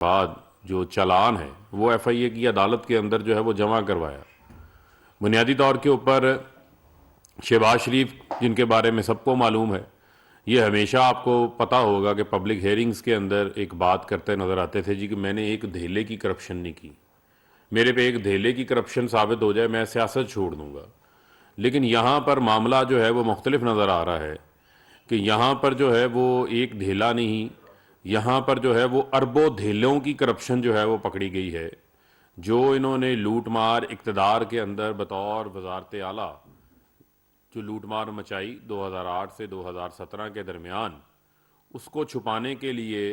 بعد جو چالان ہے وہ ایف آئی اے کی عدالت کے اندر جو ہے وہ جمع کروایا۔ بنیادی طور کے اوپر شہباز شریف، جن کے بارے میں سب کو معلوم ہے، یہ ہمیشہ آپ کو پتہ ہوگا کہ پبلک ہیئرنگز کے اندر ایک بات کرتے نظر آتے تھے کہ میں نے ایک دھیلے کی کرپشن نہیں کی، میرے پہ ایک دھیلے کی کرپشن ثابت ہو جائے میں سیاست چھوڑ دوں گا۔ لیکن یہاں پر معاملہ جو ہے وہ مختلف نظر آ رہا ہے کہ یہاں پر جو ہے وہ ایک دھیلا نہیں، یہاں پر جو ہے وہ اربوں دھیلوں کی کرپشن جو ہے وہ پکڑی گئی ہے، جو انہوں نے لوٹ مار اقتدار کے اندر بطور وزارت اعلیٰ جو لوٹ مار مچائی 2008 سے 2017 کے درمیان، اس کو چھپانے کے لیے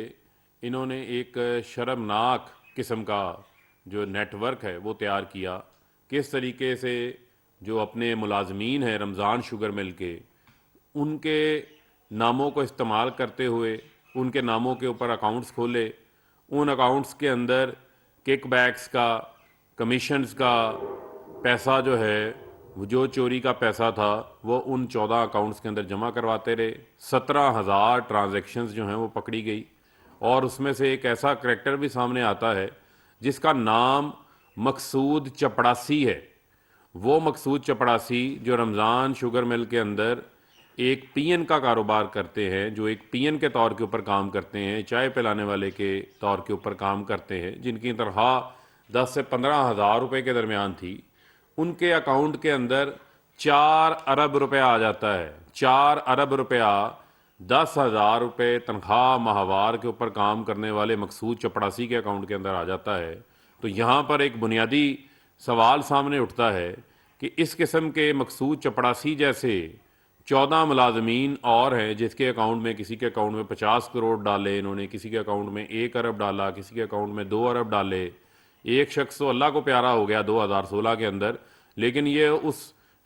انہوں نے ایک شرمناک قسم کا جو نیٹ ورک ہے وہ تیار کیا۔ کس طریقے سے جو اپنے ملازمین ہیں رمضان شوگر مل کے، ان کے ناموں کو استعمال کرتے ہوئے ان کے ناموں کے اوپر اکاؤنٹس کھولے، ان اکاؤنٹس کے اندر کک بیکس کا، کمیشنز کا پیسہ جو ہے وہ جو چوری کا پیسہ تھا وہ ان 14 اکاؤنٹس کے اندر جمع کرواتے رہے۔ 17,000 ٹرانزیکشنز جو ہیں وہ پکڑی گئی، اور اس میں سے ایک ایسا کریکٹر بھی سامنے آتا ہے جس کا نام مقصود چپڑاسی ہے۔ وہ مقصود چپڑاسی جو رمضان شوگر مل کے اندر ایک پی این کا کاروبار کرتے ہیں، جو ایک پی این کے طور کے اوپر کام کرتے ہیں، چائے پلانے والے کے طور کے اوپر کام کرتے ہیں، جن کی تنخواہ 10 سے 15,000 روپے کے درمیان تھی، ان کے اکاؤنٹ کے اندر 4 ارب روپے آ جاتا ہے۔ 4 ارب روپیہ 10,000 روپے تنخواہ ماہوار کے اوپر کام کرنے والے مقصود چپڑاسی کے اکاؤنٹ کے اندر آ جاتا ہے۔ تو یہاں پر ایک بنیادی سوال سامنے اٹھتا ہے کہ اس قسم کے مقصود چپڑاسی جیسے 14 ملازمین اور ہیں جس کے اکاؤنٹ میں، کسی کے اکاؤنٹ میں 50 کروڑ ڈالے انہوں نے، کسی کے اکاؤنٹ میں 1 ارب ڈالا، کسی کے اکاؤنٹ میں 2 ارب ڈالے۔ ایک شخص تو اللہ کو پیارا ہو گیا 2016 کے اندر، لیکن یہ اس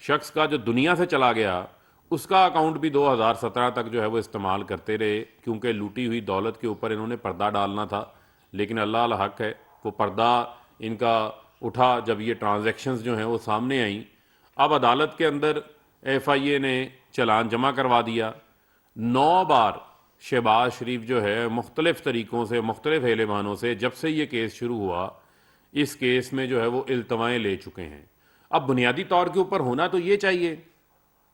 شخص کا جو دنیا سے چلا گیا اس کا اکاؤنٹ بھی 2017 تک جو ہے وہ استعمال کرتے رہے، کیونکہ لوٹی ہوئی دولت کے اوپر انہوں نے پردہ ڈالنا تھا۔ لیکن اللہ الحق ہے، وہ پردہ ان کا اٹھا جب یہ ٹرانزیکشنز جو ہیں وہ سامنے آئیں۔ اب عدالت کے اندر ایف آئی اے نے چلان جمع کروا دیا۔ 9 بار شہباز شریف جو ہے مختلف طریقوں سے، مختلف ہیلے بہانوں سے، جب سے یہ کیس شروع ہوا اس کیس میں جو ہے وہ التوائیں لے چکے ہیں۔ اب بنیادی طور کے اوپر ہونا تو یہ چاہیے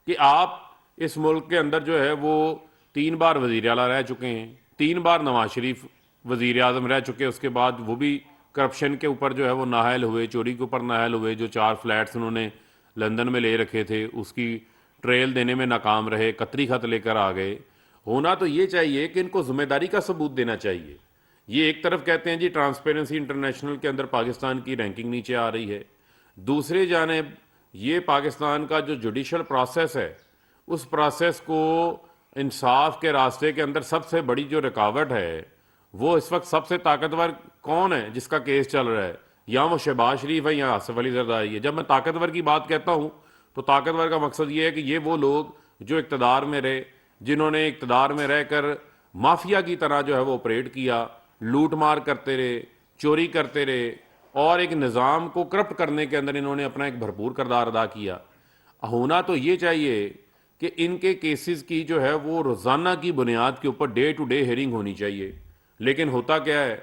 کہ آپ اس ملک کے اندر جو ہے وہ 3 بار وزیر اعلیٰ رہ چکے ہیں، 3 بار نواز شریف وزیر اعظم رہ چکے، اس کے بعد وہ بھی کرپشن کے اوپر جو ہے وہ نااہل ہوئے، چوری کے اوپر نااہل ہوئے، جو 4 فلیٹس انہوں نے لندن میں لے رکھے تھے اس کی ٹریل دینے میں ناکام رہے، قطری خط لے کر آ گئے۔ ہونا تو یہ چاہیے کہ ان کو ذمہ داری کا ثبوت دینا چاہیے۔ یہ ایک طرف کہتے ہیں جی ٹرانسپیرنسی انٹرنیشنل کے اندر پاکستان کی رینکنگ نیچے آ رہی ہے، دوسری جانب یہ پاکستان کا جو جوڈیشل پروسیس ہے اس پروسیس کو انصاف کے راستے کے اندر سب سے بڑی جو رکاوٹ ہے وہ اس وقت سب سے طاقتور کون ہے جس کا کیس چل رہا ہے؟ یا وہ شہباز شریف ہے یا آصف علی زرداری ہے۔ جب میں طاقتور کی بات کہتا ہوں تو طاقتور کا مقصد یہ ہے کہ یہ وہ لوگ جو اقتدار میں رہے، جنہوں نے اقتدار میں رہ کر مافیا کی طرح جو ہے وہ آپریٹ کیا، لوٹ مار کرتے رہے، چوری کرتے رہے، اور ایک نظام کو کرپٹ کرنے کے اندر انہوں نے اپنا ایک بھرپور کردار ادا کیا۔ ہونا تو یہ چاہیے کہ ان کے کیسز کی جو ہے وہ روزانہ کی بنیاد کے اوپر ڈے ٹو ڈے ہیئرنگ ہونی چاہیے، لیکن ہوتا کیا ہے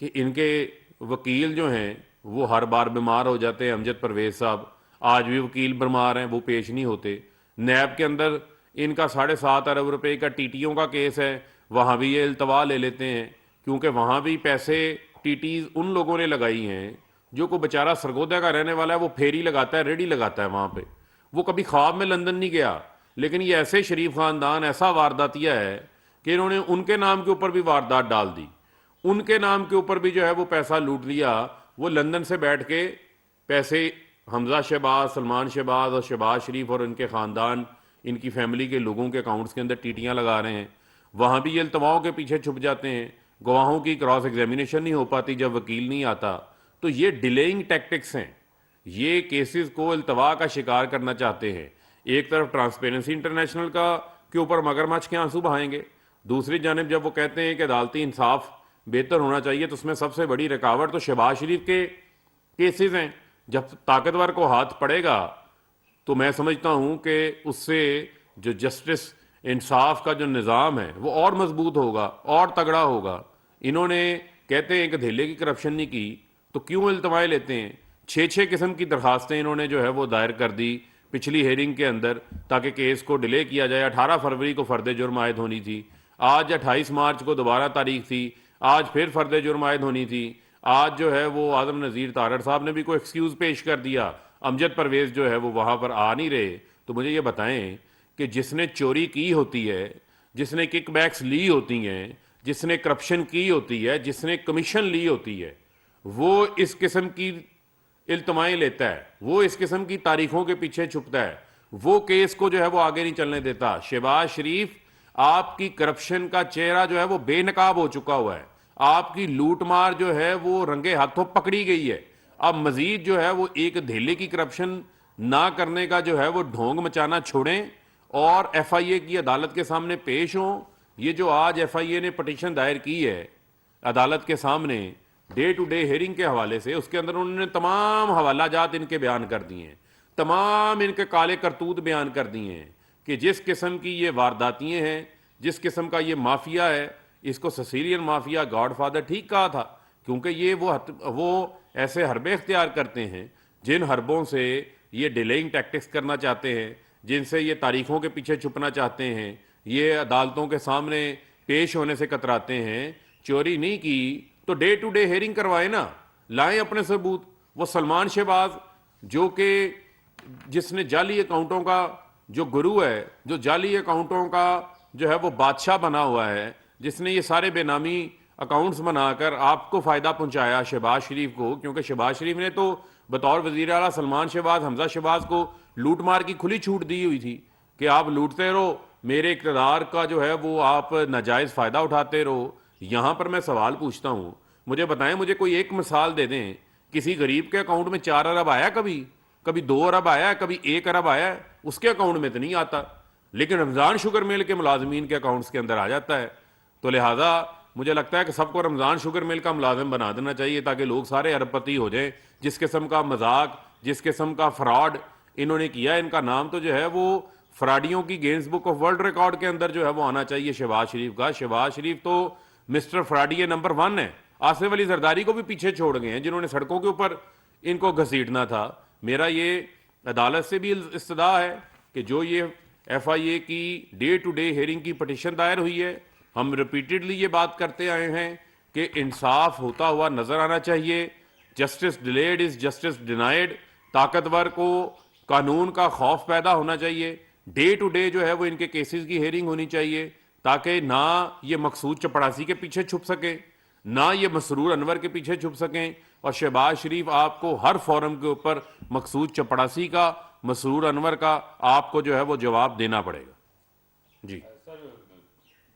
کہ ان کے وکیل جو ہیں وہ ہر بار بیمار ہو جاتے ہیں۔ امجد پرویز صاحب آج بھی وکیل بیمار ہیں، وہ پیش نہیں ہوتے۔ نیب کے اندر ان کا 7.5 ارب روپے کا ٹی ٹیوں کا کیس ہے، وہاں بھی یہ التوا لے لیتے ہیں، کیونکہ وہاں بھی پیسے ٹی ٹیز ان لوگوں نے لگائی ہیں جو کوئی بیچارہ سرگودا کا رہنے والا ہے، وہ پھیری لگاتا ہے، ریڈی لگاتا ہے وہاں پہ، وہ کبھی خواب میں لندن نہیں گیا، لیکن یہ ایسے شریف خاندان ایسا وارداتیہ ہے کہ انہوں نے ان کے نام کے اوپر بھی واردات ڈال دی، ان کے نام کے اوپر بھی جو ہے وہ پیسہ لوٹ لیا۔ وہ لندن سے بیٹھ کے پیسے حمزہ شہباز، سلمان شہباز اور شہباز شریف اور ان کے خاندان، ان کی فیملی کے لوگوں کے اکاؤنٹس کے اندر ٹیٹیاں لگا رہے ہیں، وہاں بھی یہ التواؤں کے پیچھے چھپ جاتے ہیں، گواہوں کی کراس ایگزامینیشن نہیں ہو پاتی جب وکیل نہیں آتا۔ تو یہ ڈیلیئنگ ٹیکٹکس ہیں، یہ کیسز کو التوا کا شکار کرنا چاہتے ہیں۔ ایک طرف ٹرانسپیرنسی انٹرنیشنل کا کے اوپر مگرمچھ کے آنسو بہائیں گے، دوسری جانب جب وہ کہتے ہیں کہ عدالتی انصاف بہتر ہونا چاہیے تو اس میں سب سے بڑی رکاوٹ تو شہباز شریف کے کیسز ہیں۔ جب طاقتور کو ہاتھ پڑے گا تو میں سمجھتا ہوں کہ اس سے جو جسٹس انصاف کا جو نظام ہے وہ اور مضبوط ہوگا اور تگڑا ہوگا۔ انہوں نے کہتے ہیں کہ دھیلے کی کرپشن نہیں کی تو کیوں التمائیں لیتے ہیں؟ 6 قسم کی درخواستیں انہوں نے جو ہے وہ دائر کر دی پچھلی ہیرنگ کے اندر تاکہ کیس کو ڈیلے کیا جائے. 18 فروری کو فرد جرم عائد ہونی تھی, آج 28 مارچ کو دوبارہ تاریخ تھی, آج پھر فرد جرم عائد ہونی تھی. آج جو ہے وہ اعظم نذیر تارڑ صاحب نے بھی کوئی ایکسکیوز پیش کر دیا, امجد پرویز جو ہے وہ وہاں پر آ نہیں رہے. تو مجھے یہ بتائیں کہ جس نے چوری کی ہوتی ہے, جس نے کک بیکس لی ہوتی ہیں, جس نے کرپشن کی ہوتی ہے, جس نے کمیشن لی ہوتی ہے, وہ اس قسم کی التمائیں لیتا ہے, وہ اس قسم کی تاریخوں کے پیچھے چھپتا ہے, وہ کیس کو جو ہے وہ آگے نہیں چلنے دیتا. شہباز شریف, آپ کی کرپشن کا چہرہ جو ہے وہ بے نقاب ہو چکا ہوا ہے, آپ کی لوٹ مار جو ہے وہ رنگے ہاتھوں پکڑی گئی ہے. اب مزید جو ہے وہ ایک دھیلے کی کرپشن نہ کرنے کا جو ہے وہ ڈھونگ مچانا چھوڑیں اور ایف آئی اے کی عدالت کے سامنے پیش ہوں. یہ جو آج ایف آئی اے نے پٹیشن دائر کی ہے عدالت کے سامنے ڈے ٹو ڈے ہیرنگ کے حوالے سے, اس کے اندر انہوں نے تمام حوالہ جات ان کے بیان کر دیے ہیں, تمام ان کے کالے کرتوت بیان کر دیے ہیں کہ جس قسم کی یہ وارداتیاں ہیں, جس قسم کا یہ مافیا ہے, اس کو سسیلین مافیا گاڈ فادر ٹھیک کہا تھا, کیونکہ یہ وہ ایسے حربے اختیار کرتے ہیں جن حربوں سے یہ ڈیلیئنگ ٹیکٹکس کرنا چاہتے ہیں, جن سے یہ تاریخوں کے پیچھے چھپنا چاہتے ہیں, یہ عدالتوں کے سامنے پیش ہونے سے کتراتے ہیں. چوری نہیں کی تو ڈے ٹو ڈے ہیرنگ کروائے نا, لائیں اپنے ثبوت. وہ سلمان شہباز جو کہ جس نے جعلی اکاؤنٹوں کا جو گرو ہے, جو جعلی اکاؤنٹوں کا جو ہے وہ بادشاہ بنا ہوا ہے, جس نے یہ سارے بے نامی اکاؤنٹس بنا کر آپ کو فائدہ پہنچایا شہباز شریف کو, کیونکہ شہباز شریف نے تو بطور وزیر اعلیٰ سلمان شہباز, حمزہ شہباز کو لوٹ مار کی کھلی چھوٹ دی ہوئی تھی کہ آپ لوٹتے رہو, میرے اقتدار کا جو ہے وہ آپ ناجائز فائدہ اٹھاتے رہو. یہاں پر میں سوال پوچھتا ہوں, مجھے بتائیں, مجھے کوئی ایک مثال دے دیں, کسی غریب کے اکاؤنٹ میں 4 ارب آیا, کبھی 2 ارب آیا, کبھی 1 ارب آیا, اس کے اکاؤنٹ میں تو نہیں آتا, لیکن رمضان شوگر مل کے ملازمین کے اکاؤنٹس کے اندر آ جاتا ہے. تو لہٰذا مجھے لگتا ہے کہ سب کو رمضان شوگر مل کا ملازم بنا دینا چاہیے تاکہ لوگ سارے ارب پتی ہو جائیں. جس قسم کا مذاق, جس قسم کا فراڈ انہوں نے کیا, ان کا نام تو جو ہے وہ فراڈیوں کی gains book of world record کے اندر جو ہے وہ آنا چاہیے شہباز شریف کا. شہباز شریف تو مسٹر فراڈی نمبر 1 ہے. آصف علی زرداری کو بھی پیچھے چھوڑ گئے ہیں جنہوں نے سڑکوں کے اوپر ان کو گھسیٹنا تھا. میرا یہ عدالت سے بھی استدعا ہے کہ جو یہ ایف آئی اے کی ڈے ٹو ڈے ہیرنگ کی پٹیشن دائر ہوئی ہے, ہم ریپیٹڈلی یہ بات کرتے آئے ہیں کہ انصاف ہوتا ہوا نظر آنا چاہیے. Justice delayed is justice denied. طاقتور کو قانون کا خوف پیدا ہونا چاہیے. ڈے ٹو ڈے جو ہے وہ ان کے کیسز کی ہیرنگ ہونی چاہیے تاکہ نہ یہ مقصود چپڑاسی کے پیچھے چھپ سکیں, نہ یہ مسرور انور کے پیچھے چھپ سکیں. اور شہباز شریف آپ کو ہر فورم کے اوپر مقصود چپڑاسی کا, مسرور انور کا آپ کو جو ہے وہ جواب دینا پڑے گا. جی سر,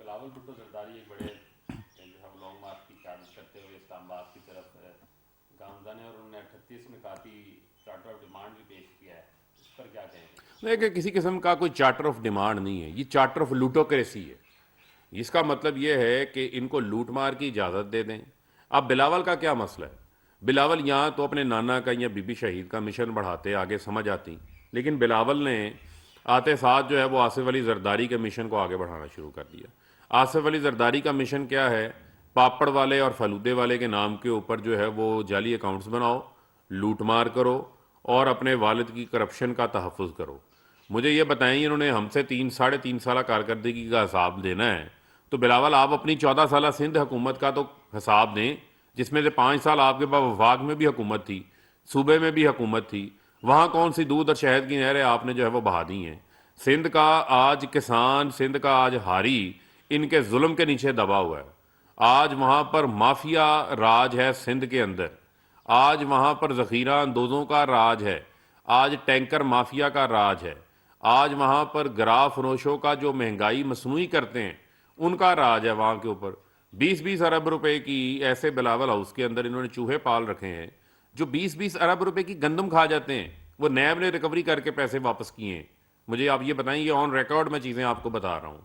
بلاول بھٹو زرداری ایک بڑے ہم لانگ مارچ کی قیادت کرتے ہوئے اسلام آباد کی طرف گامزن ہے, اور انہوں نے 38 نکاتی چارٹر آف ڈیمانڈ بھی پیش کیا ہے, اس پر کیا کہیں گے؟ دیکھیں, کسی قسم کا کوئی چارٹر آف ڈیمانڈ نہیں ہے, یہ چارٹر آف لوٹوکریسی ہے. اس کا مطلب یہ ہے کہ ان کو لوٹ مار کی اجازت دے دیں. اب بلاول کا کیا مسئلہ ہے؟ بلاول یہاں تو اپنے نانا کا یا بی بی شہید کا مشن بڑھاتے آگے سمجھ آتی, لیکن بلاول نے آتے ساتھ جو ہے وہ آصف علی زرداری کے مشن کو آگے بڑھانا شروع کر دیا. آصف علی زرداری کا مشن کیا ہے؟ پاپڑ والے اور فلودے والے کے نام کے اوپر جو ہے وہ جعلی اکاؤنٹس بناؤ, لوٹ مار کرو اور اپنے والد کی کرپشن کا تحفظ کرو. مجھے یہ بتائیں, انہوں نے ہم سے 3.5 سالہ کارکردگی کا حساب دینا ہے, تو بلاول آپ اپنی 14 سالہ سندھ حکومت کا تو حساب دیں, جس میں سے 5 سال آپ کے پاس وفاق میں بھی حکومت تھی, صوبے میں بھی حکومت تھی. وہاں کون سی دودھ اور شہد کی نہریں آپ نے جو ہے وہ بہا دی ہیں. سندھ کا آج کسان, سندھ کا آج ہاری ان کے ظلم کے نیچے دبا ہوا ہے. آج وہاں پر مافیا راج ہے سندھ کے اندر, آج وہاں پر ذخیرہ اندوزوں کا راج ہے, آج ٹینکر مافیا کا راج ہے, آج وہاں پر گرا فروشوں کا جو مہنگائی مصنوعی کرتے ہیں ان کا راج ہے وہاں کے اوپر. 20 ارب روپے کی ایسے بلاول ہاؤس کے اندر انہوں نے چوہے پال رکھے ہیں جو 20 ارب روپے کی گندم کھا جاتے ہیں. وہ نیب نے ریکوری کر کے پیسے واپس کیے ہیں. مجھے آپ یہ بتائیں, یہ آن ریکارڈ میں چیزیں آپ کو بتا رہا ہوں.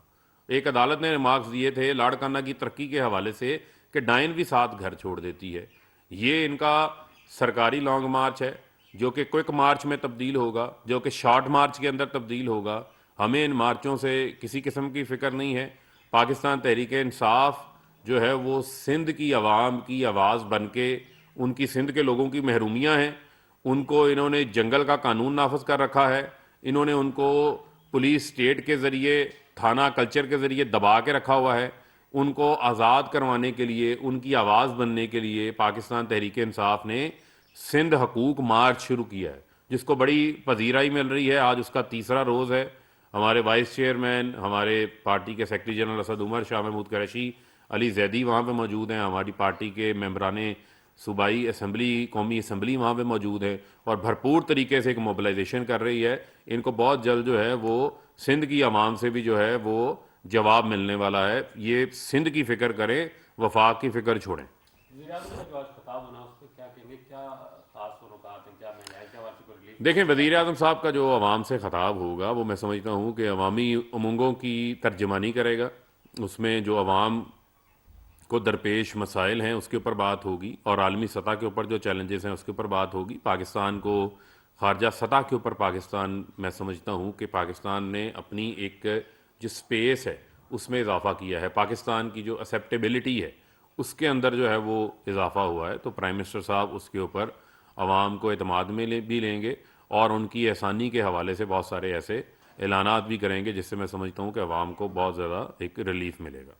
ایک عدالت نے ریمارکس دیے تھے لاڑکانہ کی ترقی کے حوالے سے کہ ڈائن بھی ساتھ گھر چھوڑ دیتی ہے. یہ ان کا سرکاری لانگ مارچ ہے جو کہ کوئک مارچ میں تبدیل ہوگا, جو کہ شارٹ مارچ کے اندر تبدیل ہوگا. ہمیں ان مارچوں سے کسی قسم کی فکر نہیں ہے. پاکستان تحریک انصاف جو ہے وہ سندھ کی عوام کی آواز بن کے، ان کی سندھ کے لوگوں کی محرومیاں ہیں، ان کو انہوں نے جنگل کا قانون نافذ کر رکھا ہے، انہوں نے ان کو پولیس اسٹیٹ کے ذریعے، تھانہ کلچر کے ذریعے دبا کے رکھا ہوا ہے۔ ان کو آزاد کروانے کے لیے، ان کی آواز بننے کے لیے پاکستان تحریک انصاف نے سندھ حقوق مارچ شروع کیا ہے، جس کو بڑی پذیرائی مل رہی ہے۔ آج اس کا تیسرا روز ہے۔ ہمارے وائس چیئرمین، ہمارے پارٹی کے سیکرٹری جنرل اسد عمر، شاہ محمود قریشی، علی زیدی وہاں پہ موجود ہیں، ہماری پارٹی کے ممبران صوبائی اسمبلی، قومی اسمبلی وہاں پہ موجود ہیں، اور بھرپور طریقے سے ایک موبلائزیشن کر رہی ہے۔ ان کو بہت جلد جو ہے وہ سندھ کی عوام سے بھی جو ہے وہ جواب ملنے والا ہے۔ یہ سندھ کی فکر کریں، وفاق کی فکر چھوڑیں۔ وزیر اعظم کا جو آج خطاب ہونا اس پہ کیا کہیں گے؟ کیا خاص نکات ہیں؟ کیا مہنگائی کے حوالے سے کوئی ریلیف؟ دیکھیں، وزیر اعظم صاحب کا جو عوام سے خطاب ہوگا وہ میں سمجھتا ہوں کہ عوامی امنگوں کی ترجمانی کرے گا۔ اس میں جو عوام کو درپیش مسائل ہیں اس کے اوپر بات ہوگی، اور عالمی سطح کے اوپر جو چیلنجز ہیں اس کے اوپر بات ہوگی۔ پاکستان کو خارجہ سطح کے اوپر پاکستان، میں سمجھتا ہوں کہ پاکستان نے اپنی ایک جو سپیس ہے اس میں اضافہ کیا ہے، پاکستان کی جو اسیپٹیبلٹی ہے اس کے اندر جو ہے وہ اضافہ ہوا ہے۔ تو پرائم منسٹر صاحب اس کے اوپر عوام کو اعتماد میں بھی لیں گے، اور ان کی احسانی کے حوالے سے بہت سارے ایسے اعلانات بھی کریں گے جس سے میں سمجھتا ہوں کہ عوام کو بہت زیادہ ایک ریلیف ملے گا۔